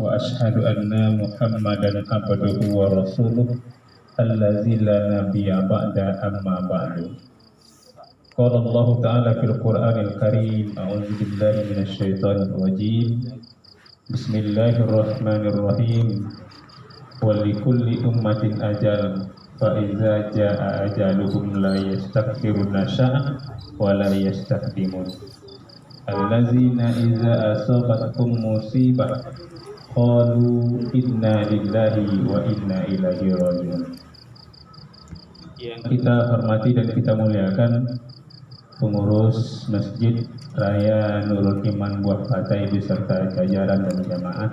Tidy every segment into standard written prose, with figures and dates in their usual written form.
وأشهد أن محمدا عبده ورسوله الذي لا نبي بعد أما بعد. قال الله تعالى في القرآن الكريم: أعوذ بالله من الشيطان الرجيم. بسم الله الرحمن الرحيم. ولكل أمة أجل فإذا جاء أجلهم لا يستأخرون ساعة ولا يستقدمون. الذين إذا أصابتهم مصيبة قالوا إنا لله وإنا إليه راجعون. Yang kita hormati dan kita muliakan pengurus Masjid Raya Nurul Iman Buah Patai beserta jajaran dan jamaah,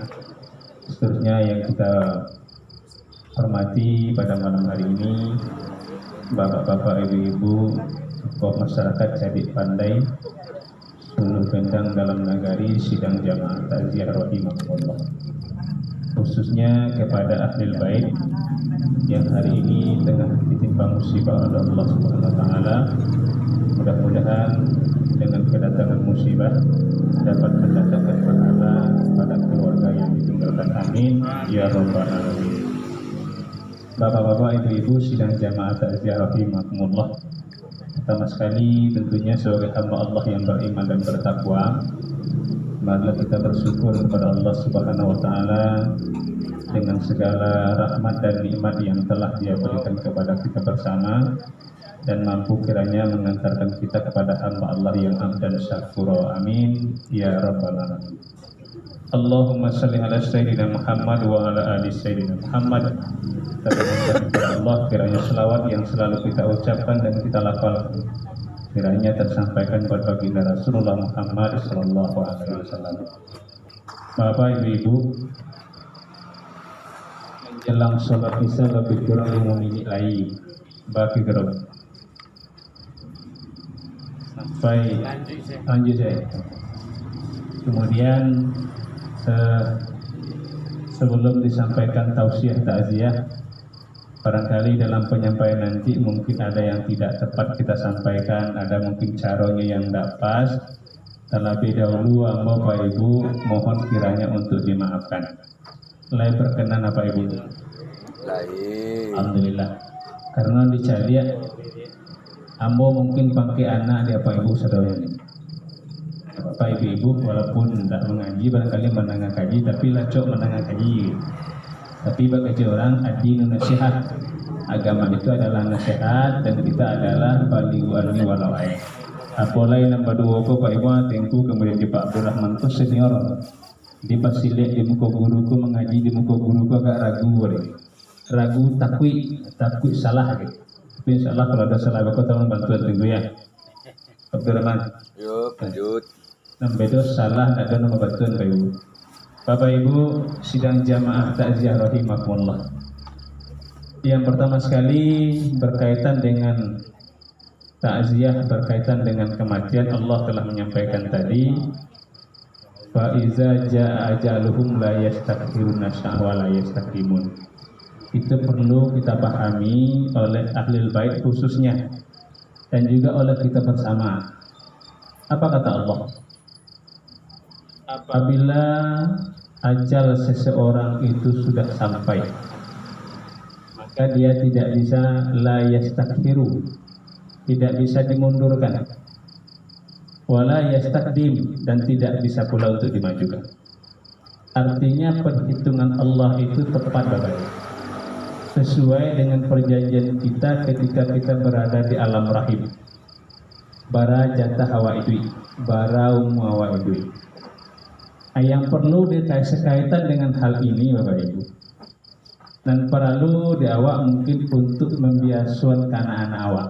seterusnya yang kita hormati pada malam hari ini, bapak-bapak, ibu-ibu, tokoh masyarakat Cadik Pandai, seluruh bentang dalam nagari sidang jamaah takziah rahimahullah, khususnya kepada ahli bait yang hari ini tengah ditimpa musibah oleh Allah Subhanahu wa taala. Mudah-mudahan dengan kedatangan musibah dapat mendatangkan pahala pada keluarga yang ditinggalkan. Amin ya rabbal alamin. Bapak-bapak, ibu-ibu sidang jamaah takziah rahimahumullah, pertama sekali tentunya sebagai hamba Allah yang beriman dan bertakwa, marilah kita bersyukur kepada Allah Subhanahu wa taala dengan segala rahmat dan nikmat yang telah Dia berikan kepada kita bersama, dan mampu kiranya mengantarkan kita kepada hamba Allah yang abdan syakura. Amin ya rabbal alamin. Allahumma salli ala sayyidina Muhammad wa ala ali sayyidina Muhammad. Kepada Allah kiranya selawat yang selalu kita ucapkan dan kita lafalkan kiranya tersampaikan kepada baginda Rasulullah Muhammad sallallahu alaihi wasallam. Bapak, ibu-ibu, menjelang sholat isya lebih kurang 5 menit lagi bagi gerok sampai lanjut saya. Kemudian sebelum disampaikan tausiah takziah, barangkali dalam penyampaian nanti mungkin ada yang tidak tepat kita sampaikan, ada mungkin caranya yang tidak pas. Terlebih dahulu Bapak Ibu mohon kiranya untuk dimaafkan. Lai berkenan apa Ibu? Lai. Alhamdulillah. Karena dicari ambo mungkin pakai anak di apa Ibu saudara ini. Bapak ibu-ibu walaupun tidak mengaji barangkali menengah kaji, tapi lacok menengah kaji. Tapi bagi orang adin nasihat, agama itu adalah nasihat dan kita adalah balighu anni walau ayat. Apalagi nombor 2 Bapak Ibu tengku kemudian di Pak Abdul Rahman itu senior. Di pasilik di muka guruku mengaji di muka guruku agak ragu takwi salah gitu. Tapi insyaallah kalau ada salah Bapak tolong bantuan tunggu ya. Abdul Rahman. Yuk lanjut. Nambedo salah ada nomor bantuan Bapak Ibu. Bapak Ibu sidang jamaah takziah rahimahullah. Yang pertama sekali berkaitan dengan takziah, berkaitan dengan kematian. Allah telah menyampaikan tadi, fa iza jaa ajaluhum la yastakhiruna sa'wa wa la yastaqdimun. Itu perlu kita pahami oleh ahli bait khususnya dan juga oleh kita bersama. Apa kata Allah? Apabila ajal seseorang itu sudah sampai, maka dia tidak bisa la yastakhiru, tidak bisa dimundurkan, wala yastaqdim, dan tidak bisa pula untuk dimajukan. Artinya perhitungan Allah itu tepat Bapak, sesuai dengan perjanjian kita ketika kita berada di alam rahim. Bara jatah hawa idui, bara hawa idui. Yang perlu dikaitan dengan hal ini Bapak Ibu, dan perlu di awak mungkin untuk membiasuan anak-anak awak.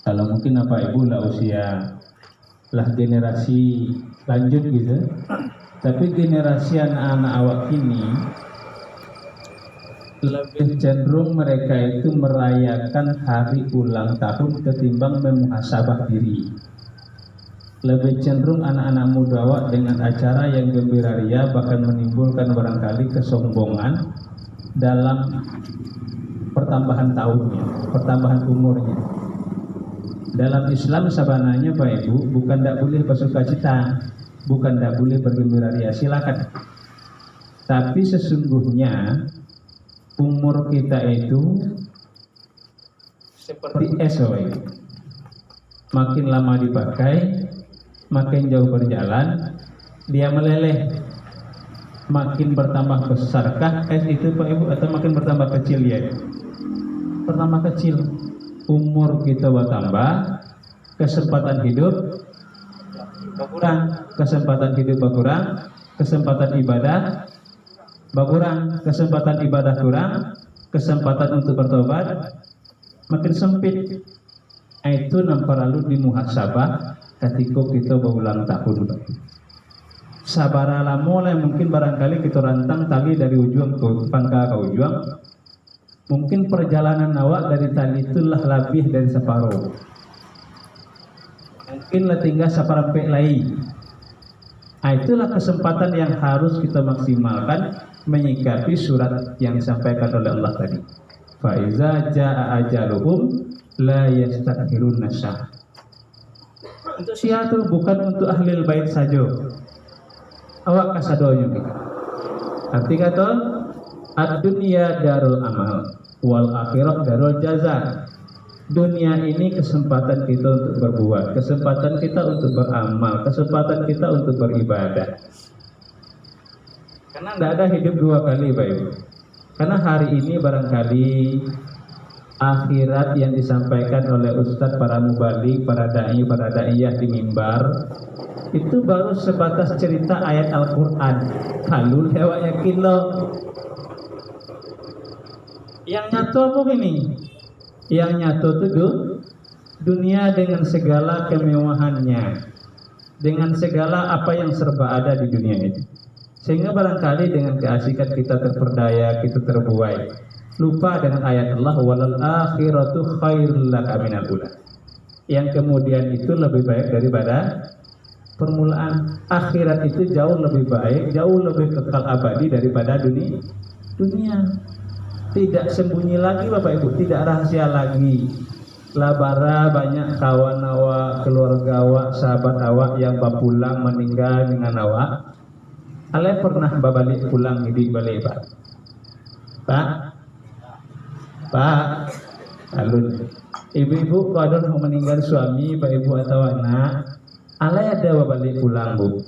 Kalau mungkin Bapak Ibu lah usia lah generasi lanjut gitu, tapi generasi anak-anak awak ini lebih cenderung mereka itu merayakan hari ulang tahun ketimbang memuhasabah diri. Lebih cenderung anak-anak muda awak dengan acara yang gembira ria bahkan menimbulkan barangkali kesombongan dalam pertambahan tahunnya, pertambahan umurnya. Dalam Islam sebenarnya Pak Ibu bukan tidak boleh bersuka cita, bukan tidak boleh bergembira ria, silakan. Tapi sesungguhnya umur kita itu seperti es, makin lama dipakai, makin jauh berjalan, dia meleleh. Makin bertambah besarkah es itu Pak Ibu atau makin bertambah kecil ya? Bertambah kecil. Umur kita bertambah, kesempatan hidup berkurang, kesempatan hidup berkurang, kesempatan ibadah berkurang, kesempatan ibadah kurang, kesempatan untuk bertobat makin sempit. Itu nampak lalu di muhasabah ketika kita berulang tahun. Sabaralah mulai mungkin barangkali kita rantang tali dari ujung ke pangkal ke ujung. Mungkin perjalanan awak dari tali itulah lebih dari separuh. Mungkin tinggal seperempat lagi. Itulah kesempatan yang harus kita maksimalkan menyikapi surat yang disampaikan oleh Allah tadi. Fa iza jaa ajaluhum la yastakhiruna sa'ah. Untuk siapa? Bukan untuk ahlil bait saja. Awak kasadonya kita. Arti kata ad-dunya darul amal wal akhirah darul jaza. Dunia ini kesempatan kita untuk berbuat, kesempatan kita untuk beramal, kesempatan kita untuk beribadah. Karena tidak ada hidup dua kali, Bapak. Karena hari ini barangkali akhirat yang disampaikan oleh ustadz, para mubalik, para daiyah di mimbar itu baru sebatas cerita ayat Al-Quran. Kalau lewat yakin lo yang nyata apa ini? Yang nyata itu dunia dengan segala kemewahannya, dengan segala apa yang serba ada di dunia ini. Sehingga barangkali dengan keasikan kita terperdaya, kita terbuai, lupa dengan ayat Allah, walal akhiratu khairul laka minal ula. Yang kemudian itu lebih baik daripada permulaan. Akhirat itu jauh lebih baik, jauh lebih kekal abadi daripada dunia. Tidak sembunyi lagi Bapak Ibu, tidak rahasia lagi. Labara banyak kawan awak, keluarga awak, sahabat awak yang pulang meninggal dengan awak. Ale pernah balik pulang di balik Pak. Alun. Ibu-ibu kalau mau meninggal suami, Pak Ibu atau anak, ale ada balik pulang Bu.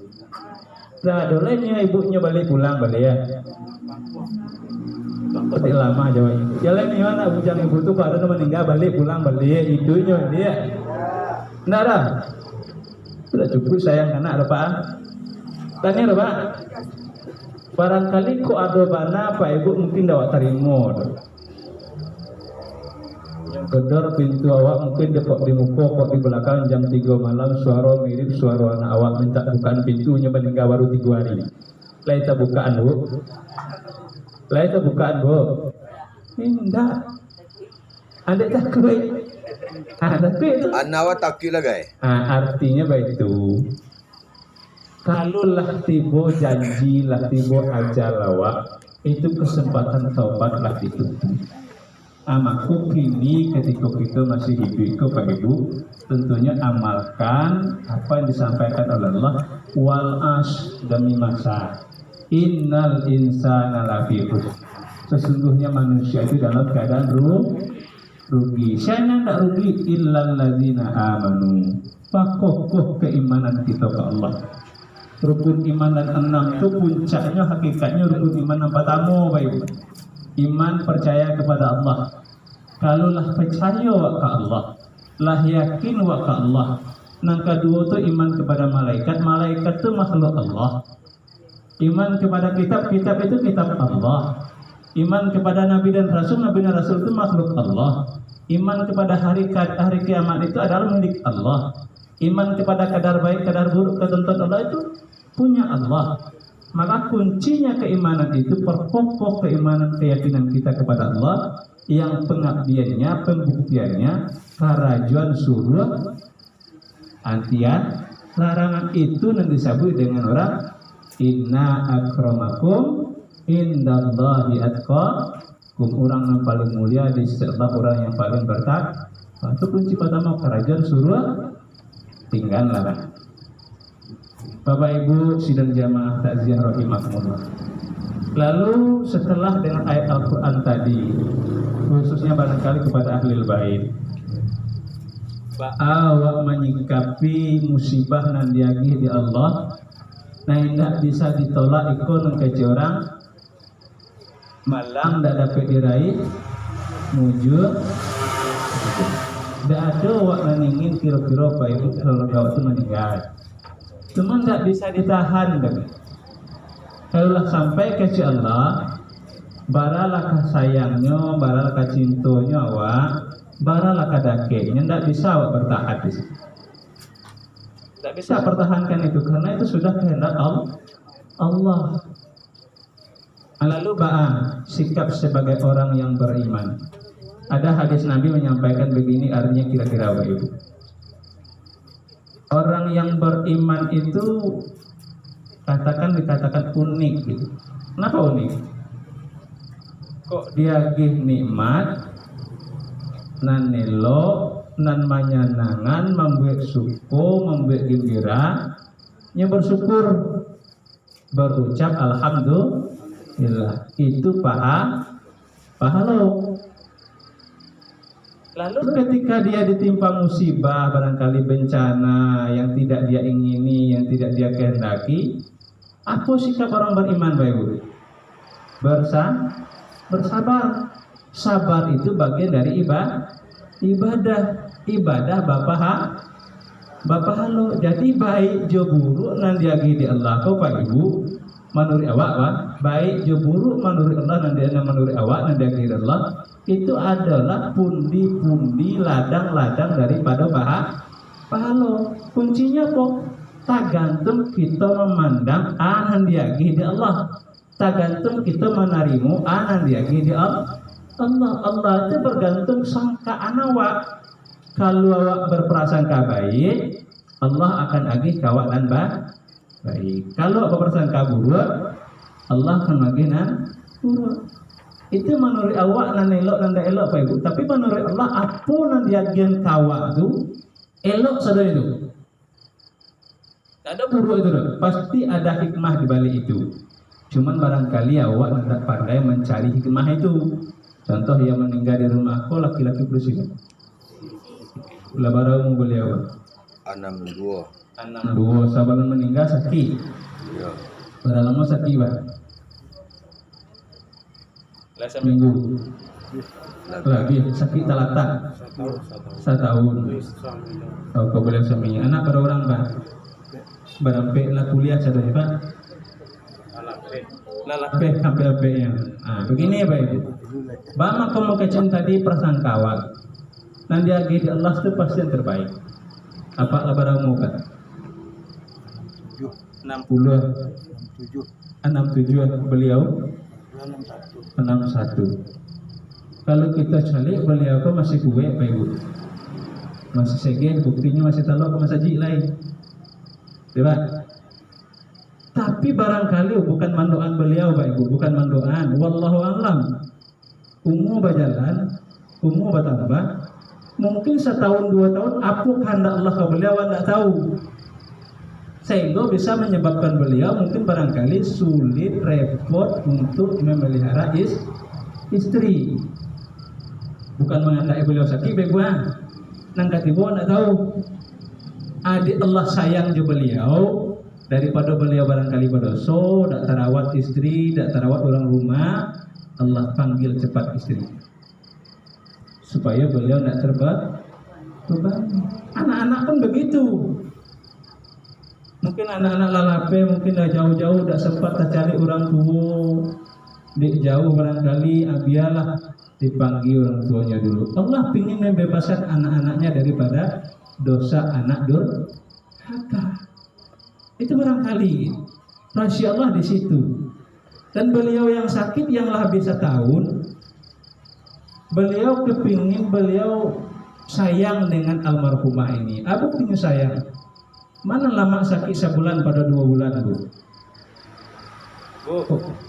Nah, dolenya ibunya balik pulang balik ya. Pasti lama jawabnya. Jalan ni mana bujang ibu tu kalau ada meninggal balik pulang balik itunya dia. Nah dah. Sudah cukup sayang anak Pak. Tanya Pak. Barangkali kok ada bana Pak Ibu mungkin dapat terima. Yang gedor pintu awak mungkin depok di muka kok di belakang jam 3 malam suara mirip suara anak awak minta bukaan pintunya meninggal baru 3 hari. Lah kita bukaan Bu. Lah itu bukaan Bu. Enggak. Ada takut. Tapi itu. Anawa takut lah guys. Artinya baik itu. Kalau lah tiba janji lah tiba ajal awak, itu kesempatan taubat lah itu. Amaku kini ketika kita masih hidup Pak Ibu, tentunya amalkan apa yang disampaikan oleh Allah. Wal as demi masa. Innal insana lafi khusr. Sesungguhnya manusia itu dalam keadaan rugi. Saya tidak rugi illal ladzina amanu. Kokoh keimanan kita ke Allah. Rukun iman dan 6 itu puncaknya hakikatnya rukun iman yang pertama Bapak. Iman percaya kepada Allah. Kalaulah percaya ke Allah, lah yakin ke Allah. Yang kedua itu iman kepada malaikat. Malaikat itu makhluk Allah. Iman kepada kitab itu kitab Allah. Iman kepada nabi dan rasul itu makhluk Allah. Iman kepada hari kiamat itu adalah milik Allah. Iman kepada kadar baik, kadar buruk, ketentuan Allah itu punya Allah. Maka kuncinya keimanan itu perpokok keimanan keyakinan kita kepada Allah, yang pengabdiannya, pembuktiannya karajuan suruh antian larangan itu nanti disebut dengan orang inna akramakum indallahi atqakum. Orang yang paling mulia di sisi Allah orang yang paling bertakwa. Itu kunci pertama karajuan suruh tinggal larangan. Bapak Ibu sidang jamaah takziah rahimakumullah. Lalu setelah dengan ayat Al-Quran tadi, khususnya barangkali kepada ahlul bait, awak menyikapi musibah nan diagih di Allah, nah tidak bisa ditolak ikon kece orang malang tidak dapat diraih mujur. Tidak ada awak naningin kira-kira apa itu kalau gawat itu meninggal, cuma tidak bisa ditahan kan. Kalau sampai kece Allah, baralakah sayangnya, baralakah cintonya awak, baralakah dakenya, tidak bisa awak bertahan di situ. Tidak bisa pertahankan itu karena itu sudah kehendak Allah. Lalu sikap sebagai orang yang beriman. Ada hadis Nabi menyampaikan begini, artinya kira-kira apa itu? Orang yang beriman itu dikatakan unik gitu. Kenapa unik? Kok dia gih nikmat, nan nelo, nan manyanangan, membuat syukur, membuat gembira, nya bersyukur, berucap alhamdulillah, itu pahala. Lalu ketika dia ditimpa musibah, barangkali bencana yang tidak dia ingini, yang tidak dia kehendaki, apa sikap orang beriman, Bapak Ibu? Bersabar. Sabar itu bagian dari ibadah Bapak halo. Jadi baik jo buruk nan diagi di Allah kau Pak Ibu menurut awak Pak. Baik jo buruk menurut Allah nan dia menurut awak nan diagi di Allah itu adalah pundi-pundi ladang-ladang daripada pahala. Kuncinya kok tergantung kita memandang anan diagi di Allah. Tergantung kita menarimu anan diagi di Allah. Allah itu bergantung sangkaan awak. Kalau awak berprasangka baik, Allah akan agih kawak dan baik. Kalau berprasangka buruk, Allah akan agih nan buruk. Itu menurut awak nan elok dan tidak elok Pak Ibu. Tapi menurut Allah apa nan diagian kawak itu elok saja itu. Tidak ada buruk itu, pasti ada hikmah di balik itu. Cuman barangkali awak tidak pandai mencari hikmah itu. Contoh yang meninggal di rumahku laki-laki bersih. Labaramu beliau 62 sahabat meninggal sakit. Iya. Berapa lama sakit Pak? Seminggu. Lagi sakit talata. 1 tahun. Oh, kau boleh seminggu. Anak pada orang Pak. Berampe lah kuliah saja Pak. Lalapeh sampai apenya. Begini Pak Ibu. Bama kamu kecen tadi prasangkawa. Nanti lagi di Allah itu pasti yang terbaik. Apa labaramu Pak? 67 beliau 61. Kalau kita cari beliau kok masih gue Pak Ibu. Masih segen, buktinya masih talok ke masjid lain. Coba. Tapi barangkali bukan mandoan beliau Pak Ibu, bukan mandoan. Wallahu a'lam. Umur berjalan, umur bertambah. Mungkin 1 tahun 2 tahun apa kehendak Allah ke beliau tidak tahu. Sehingga bisa menyebabkan beliau mungkin barangkali sulit, repot untuk memelihara istri. Bukan mengandai beliau sakit beguan. Nangkat ibu tidak tahu. Adik Allah sayang je beliau. Daripada beliau barangkali berdosa, tak terawat istri, tak terawat orang rumah, Allah panggil cepat istri. Supaya beliau tidak terbebani. Anak-anak pun begitu. Mungkin anak-anak lalape, mungkin dah jauh-jauh, tak sempat cari orang tua. Di jauh barangkali, biarlah dipanggil orang tuanya dulu. Allah ingin membebaskan anak-anaknya daripada dosa anak durhaka. Itu barangkali rahasia Allah di situ. Dan beliau yang sakit yang lebih 1 tahun, beliau kepingin, beliau sayang dengan almarhumah ini. Apa kepingin sayang? Mana lama sakit sebulan pada 2 bulan Bu?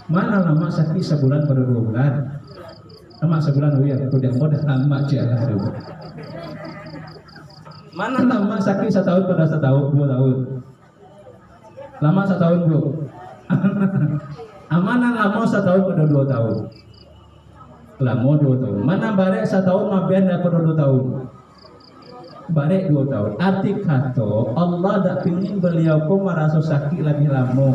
Mana lama sakit sebulan pada 2 bulan? Lama sebulan Bu ya, udah mudah lama jalan Bu. Mana lama sakit 1 tahun pada 1 tahun 2 tahun? Lama 1 tahun Bu. Amanan lamo 1 tahun pada 2 tahun. Lamo 2 tahun. Mana barek 1 tahun mabian pada 2 tahun. Barek 2 tahun. Arti kata Allah tak pingin beliau pun merasa sakit lebih lama.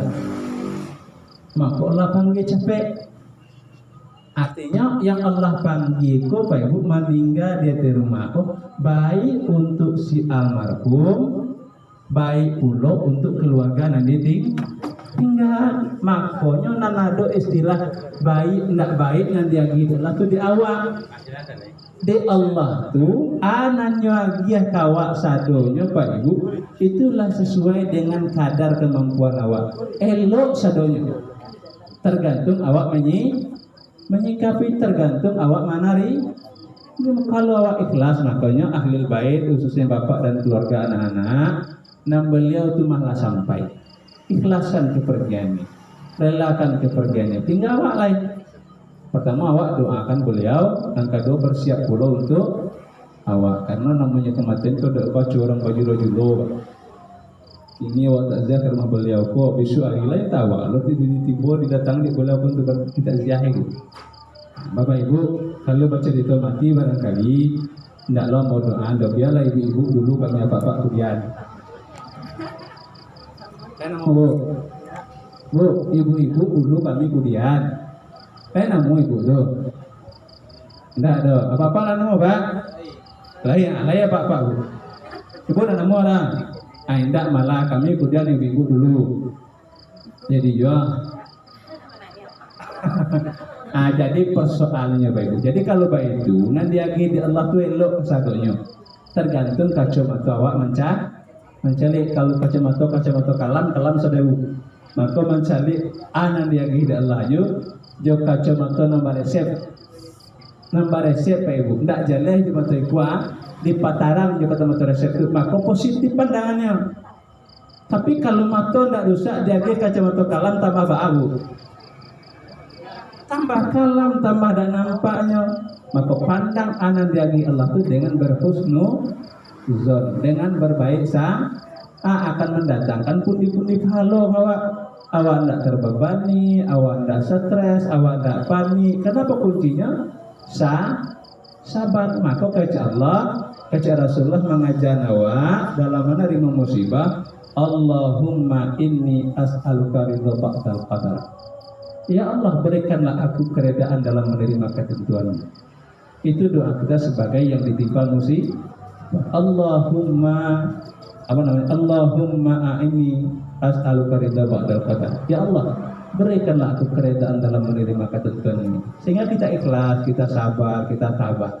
Maka Allah panggil capek. Artinya yang Allah panggil ko Pak Ibu meninggal dia di rumah ko baik untuk si almarhum, baik pula untuk keluarga nanti tinggal. Makanya nanado istilah baik ndak baik yang dia gitu lah tu di awal. Di Allah tu anaknya dia kawak sadonya Pak Ibu itulah sesuai dengan kadar kemampuan awak. Elok sadonya. Tergantung awak menyikapi, tergantung awak manari. Kalau awak ikhlas, makanya ahli bait khususnya bapak dan keluarga anak-anak, nah beliau itu malah sampai ikhlasan kepergiannya, relakan kepergiannya. Tinggal awak lain. Pertama awak doakan beliau, yang kedua bersiap pula untuk awak, karena namanya kematian itu ada baca orang baju-baju. Ini awak takziah ke rumah beliau kok besok hari lain tahu kalau tiba-tiba didatang di beliau pun kita ziarah itu. Bapak Ibu kalau baca di mati barangkali tidaklah mau doa biarlah ibu-ibu dulu kami bapak kemudian. Saya nama bu ibu-ibu dulu kami kemudian. Saya nama ibu tu. Tidak ada apa-apa lah nama pak. Laya pak bu. Ibu nak nama orang. Tidak malah kami kemudian ibu dulu. Jadi juga jadi persoalannya Bapak Ibu. Jadi kalau Bapak itu nanti lagi di Allah tu elok satunya. Tergantung kacamata awak mencari. Kalau kacamata kalam sedewu. Maka mencari nanti lagi di Allah jo kacamata nombor resep Bapak Ibu. Tidak jalan di mata kuah di pataran juga mata resep itu, maka positif pandangannya. Tapi kalau mata tidak rusak, jaga kacamata kalam tambah bau, tambah kalam, tambah dan nampaknya. Maka pandang anak diagi Allah itu dengan berhusnuzon, dengan berbaik akan mendatangkan pundi-pundi pahala awak tidak terbebani, awak tidak stres, awak tidak panik. Kenapa kuncinya? Sabar. Maka kaca Allah, kaca Rasulullah mengajar awak dalam menerima musibah. Allahumma inni as'aluka ridha ba'dal qadar. Ya Allah, berikanlah aku keredaan dalam menerima ketentuan. Itu doa kita sebagai yang ditimpa musibah. Allahumma a'inni as'aluka ridha ba'dal qadar. Ya Allah, berikanlah aku keredaan dalam menerima ketentuan ini. Sehingga kita ikhlas, kita sabar, kita tabah.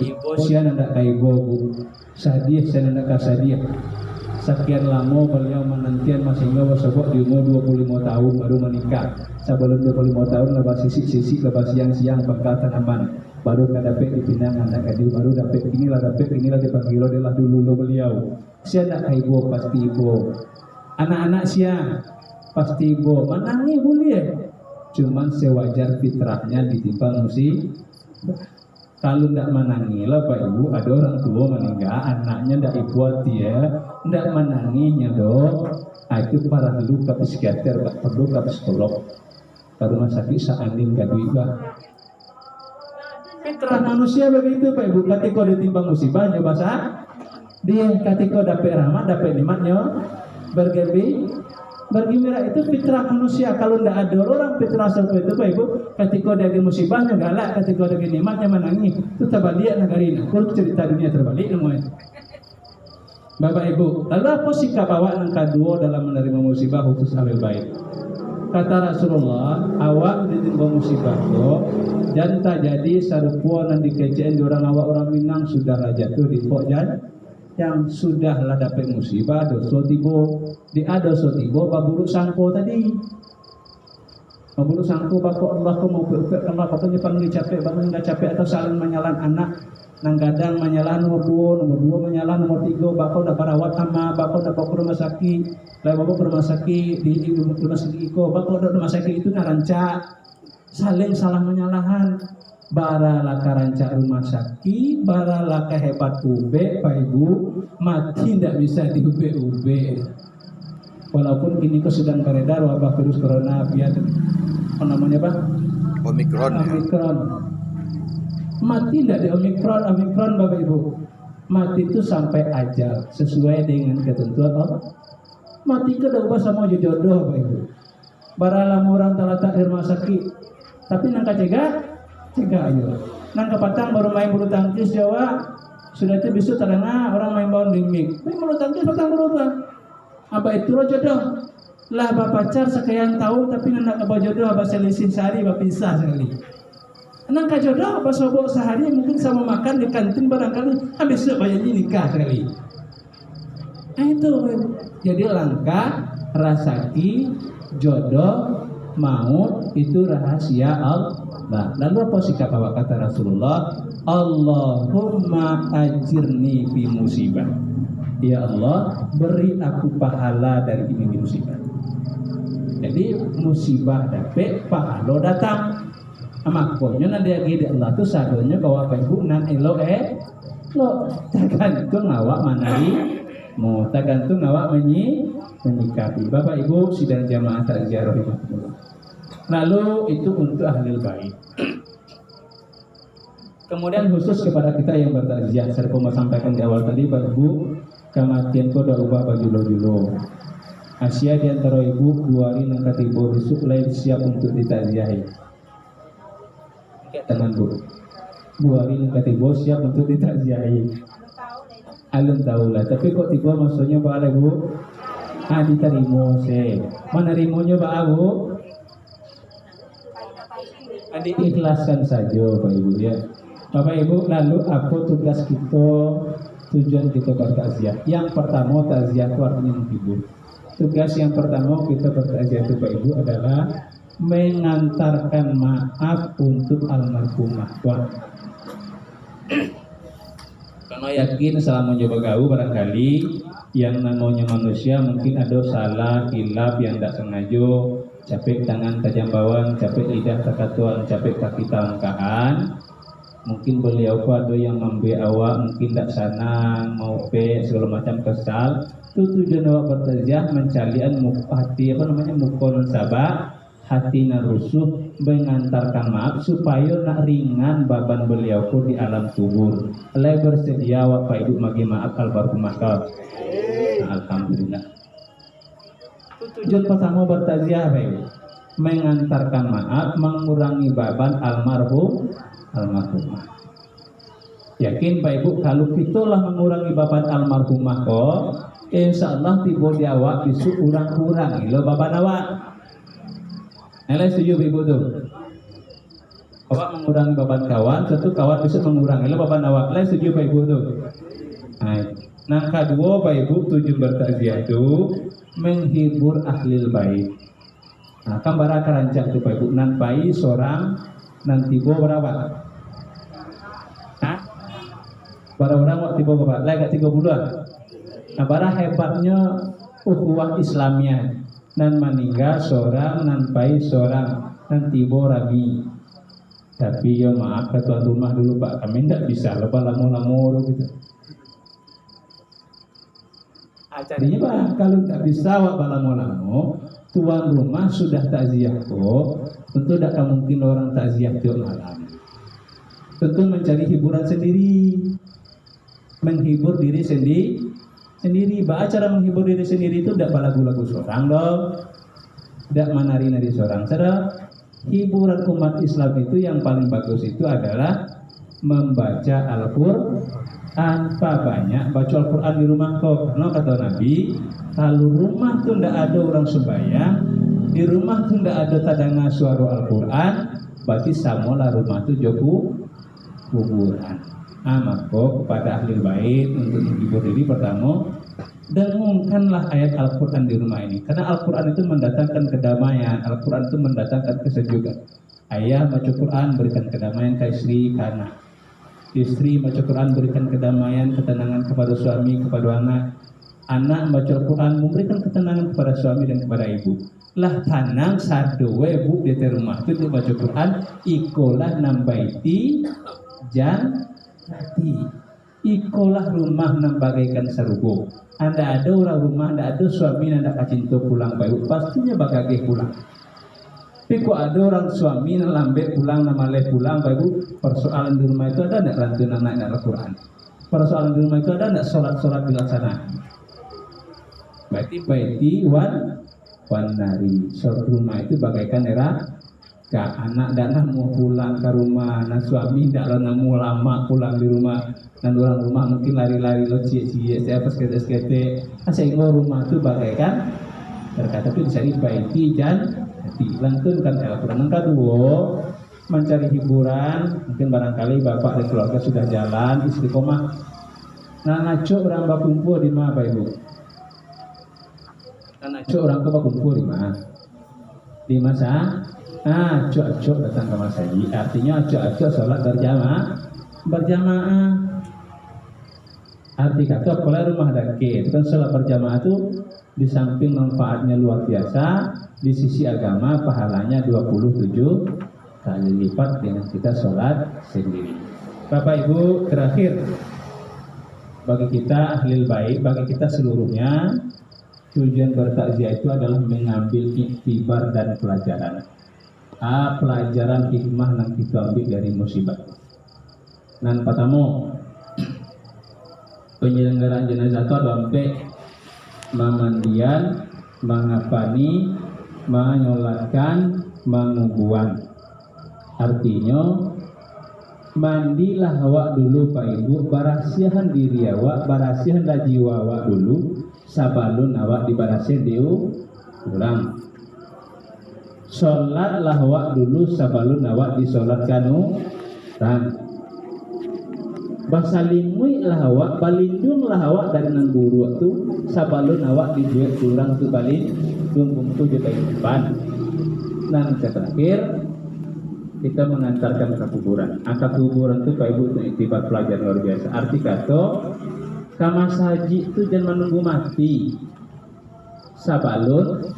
Ibu sian hendak ka ibu, Sadiah sian hendak ka Sadiah. Sekian lama beliau menantian sehingga wasabok di umur 25 tahun baru menikah. Sebelum 25 tahun lepas sisi lepas siang-siang bakal tanaman. Baru dapat dipinang anak gadis, baru dapat inilah dipanggil adalah dulu beliau. Sian hendak ka ibu pasti ibu. Anak-anak siang pasti ibu menangi boleh. Cuman sewajar fitrahnya ditimpa musibah. Kalau tidak menangi lah Pak Ibu, ada orang tua meninggal, anaknya tidak ibuat dia, tidak menanginya dong. Itu perlu ke psikiater, perlu ke psikolog, ke rumah sakit seanding gadui bah. Fitrah manusia begitu Pak Ibu, ketika ditimpa musibah nyoba dia ketika dapat rahmat, dapat nikmatnya bergembira itu fitrah manusia. Kalau tidak ada orang fitrah seperti itu Pak Ibu, ketika ada musibahnya galak, ketika ada nikmatnya menangis, itu terbalik negarina. Kalau cerita dunia terbalik semuanya. Bapak Ibu, lalu apa sikap awak yang kedua dalam menerima musibah khusus ahli bait? Kata Rasulullah, awak ditimpa musibah itu dan tak jadi sarupuan dan dikecewain di orang awak orang Minang sudahlah jatuh di pokjan yang sudahlah dapat musibah dosa tiba baburu sangko tadi. Baburu sangko bako Allah ko mau beupek Allah katanya panggil capek bangun enggak capek atau saling menyalan anak nang kadang menyalah nomor 2 menyalah nomor 3 bako udah perawat sama bako udah ke rumah sakit lah bako ke rumah sakit di rumah sakit iko bako udah rumah sakit itu naranca saling salah menyalahan. Barala karanca rumah sakit, barala kehebat ube, Pak Ibu, mati tidak bisa diube-ube. walaupun kini kok sedang beredar wabah virus corona apa namanya Pak? Omikron. Omikron. Mati tidak di Omikron Bapak Ibu. Mati itu sampai ajal sesuai dengan ketentuan Allah. Mati ke dah ubah sama jodoh Bapak Ibu. Baralah orang telah takdir rumah sakit. Tapi nangka cegah ayo. Nangka patang baru main bulu tangkis Jawa. Sudah itu besok terana orang main bowling mik. Main bulu tangkis patang berubah. Apa itu lo jodoh? Lah bapak pacar sekian tahun tapi nak ke jodoh apa selisih sehari apa pisah sekali. Nangka jodoh apa sobok sehari mungkin sama makan di kantin barangkali habis bayar nikah sekali. Itu jadi langkah rasaki jodoh maut itu rahasia Allah. Lalu apa sikap awak kata Rasulullah? Allahumma ajirni fi musibah. Ya Allah, beri aku pahala dari ini musibah. Jadi musibah dapat pahala datang. Makanya nanti lagi Allah tu sadonya bahwa ibu nan elo lo tergantung awak manai mau tergantung awak menyikapi. Bapak Ibu sidang jamaah takziah rahimahullah. Lalu itu untuk ahli bait. Kemudian khusus kepada kita yang bertakziah, saya mau sampaikan di awal tadi, Bapak Ibu, kematian kau dah ubah baju julo. Asia di antara ibu 2 hari nang katibo besok lain siap untuk ditakziahi. Teman Bu, 2 hari nang katibo siap untuk ditakziahi. Alun tahu lah, tapi kok tiba maksudnya Pak Bu? Diterima sih. Mana rimonya Pak Abu? Diikhlaskan saja Pak Ibu ya. Bapak Ibu, lalu apa tugas kita, tujuan kita bertakziah? Yang pertama takziah itu artinya menghibur. Tugas yang pertama kita bertakziah itu Pak Ibu adalah mengantarkan maaf untuk almarhumah. Wah. Karena yakin selama mencoba gaul barangkali yang namanya manusia mungkin ada salah, hilaf yang tidak sengaja, capek tangan tajam bawang, capek lidah takatuan, capek kaki tangkaan. Mungkin beliau ada yang membe awak mungkin tak senang, mau pe segala macam kesal. Itu tujuan awak bertakziah mencalian hati mukon sabak, hati narusuh mengantarkan maaf supaya nak ringan beban beliau pun di alam kubur. Oleh bersedia awak Pak Ibu bagi maaf almarhumah kau. Alhamdulillah. Itu tujuan pertama bertakziah Pak Ibu. Mengantarkan maaf, mengurangi beban almarhumah. Yakin Pak Ibu kalau itulah mengurangi beban almarhumah kok, insya Allah tiba di awak bisu kurang-kurang lo beban awak. Nilai setuju Ibu tuh. Awak mengurangi beban kawan, tentu kawan bisa mengurangi lo beban awak. Nilai setuju Pak Ibu tuh. Nah kedua Pak Ibu tujuan bertakziah itu menghibur ahli bait. Nah kan bara kerancang tuh Pak Ibu nan bayi seorang nanti berapa? Para orang waktu tiba berapa? Lagi 30 bulan. Nah, bara hebatnya ukhuwah Islamiyah. Nan meninggal seorang, nan bayi seorang, nan tiba rabi. Tapi ya maaf ke tuan rumah dulu Pak, kami tidak bisa lepas lama-lama gitu. Carinya Pak, kalau tak bisa wak lama-lama, tuan rumah sudah takziah kok, tentu tidak mungkin orang takziah tiap malam. Tentu mencari hiburan sendiri, menghibur diri sendiri. Cara menghibur diri sendiri itu tidak lagu-lagu seorang dong, tidak menari-nari seorang. Hiburan umat Islam itu yang paling bagus itu adalah membaca Al-Quran. Pak banyak baca Al-Quran di rumah kok. Karena kata Nabi, kalau rumah tuh tidak ada orang sembahyang, di rumah tuh tidak ada tadanga suara Al-Quran, berarti samola rumah itu joku kuburan. Maka kepada ahli bait untuk menghibur diri pertama, dengungkanlah ayat Al-Quran di rumah ini. Karena Al-Quran itu mendatangkan kedamaian, Al-Quran itu mendatangkan kesejukan. Ayah baca Quran berikan kedamaian ke istri, karena istri baca Quran berikan kedamaian, ketenangan kepada suami, kepada anak. Anak baca Quran memberikan ketenangan kepada suami dan kepada ibu. Lah tanang sadowe bu di rumah itu baca Quran, ikolah nambaiti jan hati. Ikolah rumah nam bagaikan serugo. Anda ada orang rumah, anda ada suami, anda kacinto pulang baik, pastinya bagage pulang. Tapi kok ada orang suami lambe pulang, namale pulang baik, persoalan di rumah itu ada ndak lantunan anak Al-Quran? Persoalan di rumah itu ada ndak sholat dilaksanakan? Berarti baiti wan nari. Sholat rumah itu bagaikan era ka anak dan mau pulang ke rumah, nah suami tidak mau lama pulang di rumah, dan orang rumah mungkin lari-lari lo cie-cie siapa skete sehingga rumah itu bagaikan berkata itu bisa dibaiki dan dilantunkan Al-Quran. Yang kedua, mencari hiburan, mungkin barangkali bapak dan keluarga sudah jalan istiqomah, nah ngaco orang bakumpul di mana Bapak Ibu? Nah ngaco orang ke bakumpul di mana? Di masa cok datang ke masjid, artinya cok sholat berjamaah. Arti kata kalau rumah dake itu kan sholat berjamaah itu di samping manfaatnya luar biasa, di sisi agama pahalanya 27 kali lipat dengan kita sholat sendiri. Bapak Ibu, terakhir bagi kita ahli baik, bagi kita seluruhnya, tujuan bertakziah itu adalah mengambil iktibar dan pelajaran. Pelajaran hikmah yang kita ambil dari musibah. Dan pertama, penyelenggaraan jenazah itu sampai memandian, mengapani, menyolatkan, mengubuan. Artinya mandilah awak dulu Pak Ibu, barasihan diri awak, barasihan jiwa awak dulu, sabalun awak dibarasihan diulang. Sholatlah awak dulu sabalun awak disolatkan dan basalimui lah awak, balindunglah awak dari nang buruk tu sabalun awak dijual kurang tu balindung tu juta depan. Dan terakhir kita mengantarkan ke kuburan. Kuburan tu Pak Ibu itu iktibar pelajaran luar biasa. Arti kata kama saji itu jangan menunggu mati, sabalun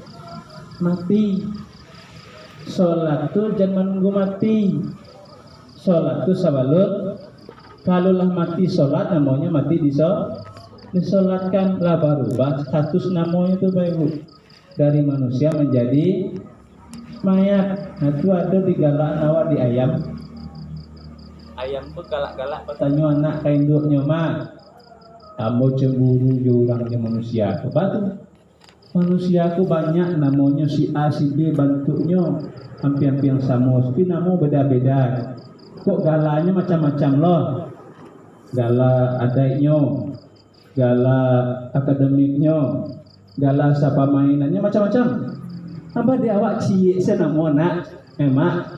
mati. Sholat tu jangan menunggu mati, sholat tu sabalun. Kalaulah mati sholat, namanya mati disolatkan lah, baru status namanya itu Pak Ibu, dari manusia menjadi mayat. Nah itu ada di galak awak di ayam pun galak-galak bertanya anak kainduknya mah kamu cemburu jurangnya manusia. Betul, manusiaku banyak namanya si A si B, bentuknya hampir-hampir sama, tapi nama beda-beda. Kok galanya macam-macam loh, gala adiknya, gala akademiknya, gala siapa mainannya macam-macam. Apa di awak cie senamo nak emak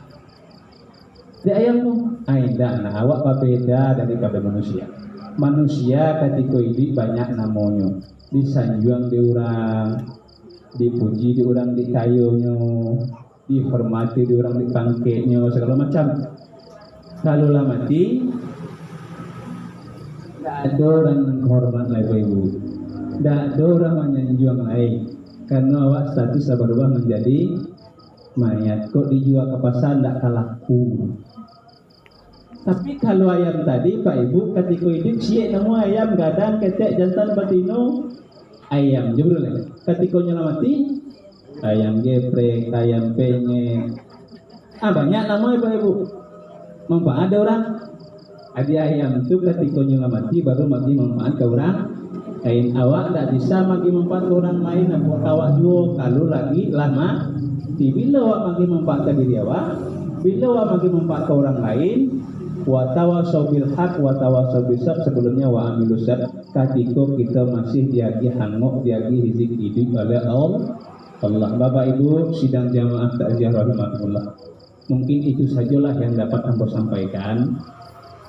di ayammu aida. Nah awak berbeda dari kabeh manusia. Manusia ketika ini banyak namanya, disanjung di orang, dipuji di orang, di kayunya, dihormati di orang, di pangketnya, segala macam. Kalau lah mati, tidak ada orang yang hormat lagi Ibu, tidak ada orang menyanjung lagi, karena awak status berubah menjadi mayat. Kok dijual ke pasar tidak kalaku. Tapi kalau ayam tadi Pak Ibu ketika hidup siap nama ayam gadang ketek jantan batino ayam jebrol. Ketika nyelamati ayam geprek, ayam penyet, banyak nama Pak Ibu. Manfaat ada orang. Adi ayam itu ketika nyelamati baru bagi manfaat ke orang lain. Awak tidak bisa bagi manfaat ke orang lain. Awak juga kalau lagi lama, bila awak bagi manfaat ke diri awak, bila awak bagi manfaat ke orang lain, watawasau bil haq watawasau bisab, sebelumnya wa amilus sad, ketika kita masih diagi hangok, diagi hizik hidup oleh Allah. Bapak Ibu sidang jamaah takziah rahimahullah, mungkin itu sajalah yang dapat ambo sampaikan.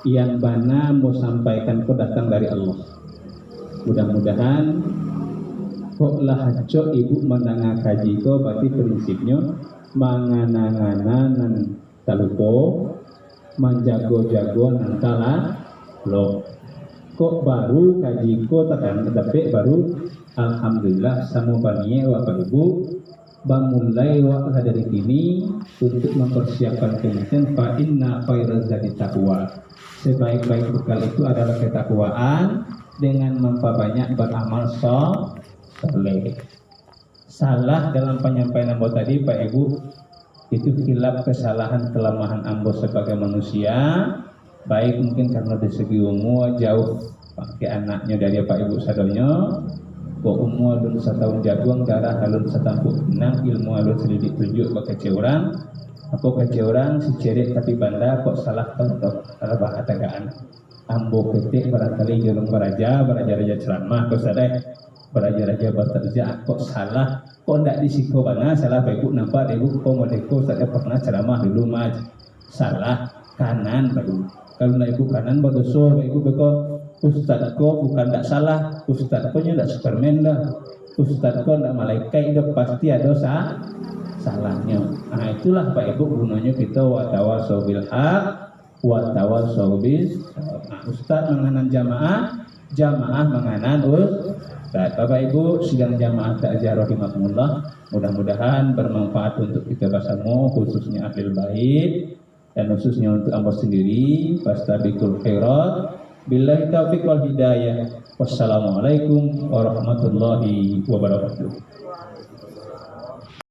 Yang bana mau sampaikan kok datang dari Allah. Mudah-mudahan kok lah haco Ibu menangah kaji ko, berarti prinsipnya mangana-ngana talupo, menjago-jago nantala lo. Kok baru kaji ko takkan tetapi baru alhamdulillah sama baniye Bapak Ibu bamulai waktu dari ini untuk mempersiapkan kemudian fa inna khairaz zadi taqwa. Sebaik-baik bekal itu adalah ketakwaan, dengan memperbanyak beramal soleh. Salah dalam penyampaian ambo tadi Pak Ibu, itu khilaf kesalahan kelemahan ambo sebagai manusia, baik mungkin karena dari segi umur jauh pakai anaknya dari Pak Ibu sadonyo, kok umur alun 1 tahun jagung, darah alun 1 tampuk benang, ilmu alun selidik tujuh kece orang, aku kece orang si cerik tapi banda kok salah contoh salah bahatagaan ambo ketik barangkali jalung beraja ceramah kok sadai beraja berterja kok salah kok ndak disiko bana salah Pak Ibu nampak Ibu kok modeko saya pernah ceramah dulu mah salah kanan baru kalau Ibu kanan berdosa Ibu beko Ustaz ko bukan ndak salah Ustaz ko nya ndak Superman dah Ustaz ko ndak malaikat itu pasti ada salahnya. Nah itulah Pak Ibu gunanya kita watawasau bil haq watawasau bis. Nah, Ustaz menganan jamaah menganan Ustaz. Bapak Ibu sidang jamaah takziah rahimakumullah, mudah-mudahan bermanfaat untuk kita bersama, khususnya ahli bait dan khususnya untuk ambo sendiri. Fastabiqul khairat. Billahi taufiq wal hidayah. Wassalamualaikum warahmatullahi wabarakatuh.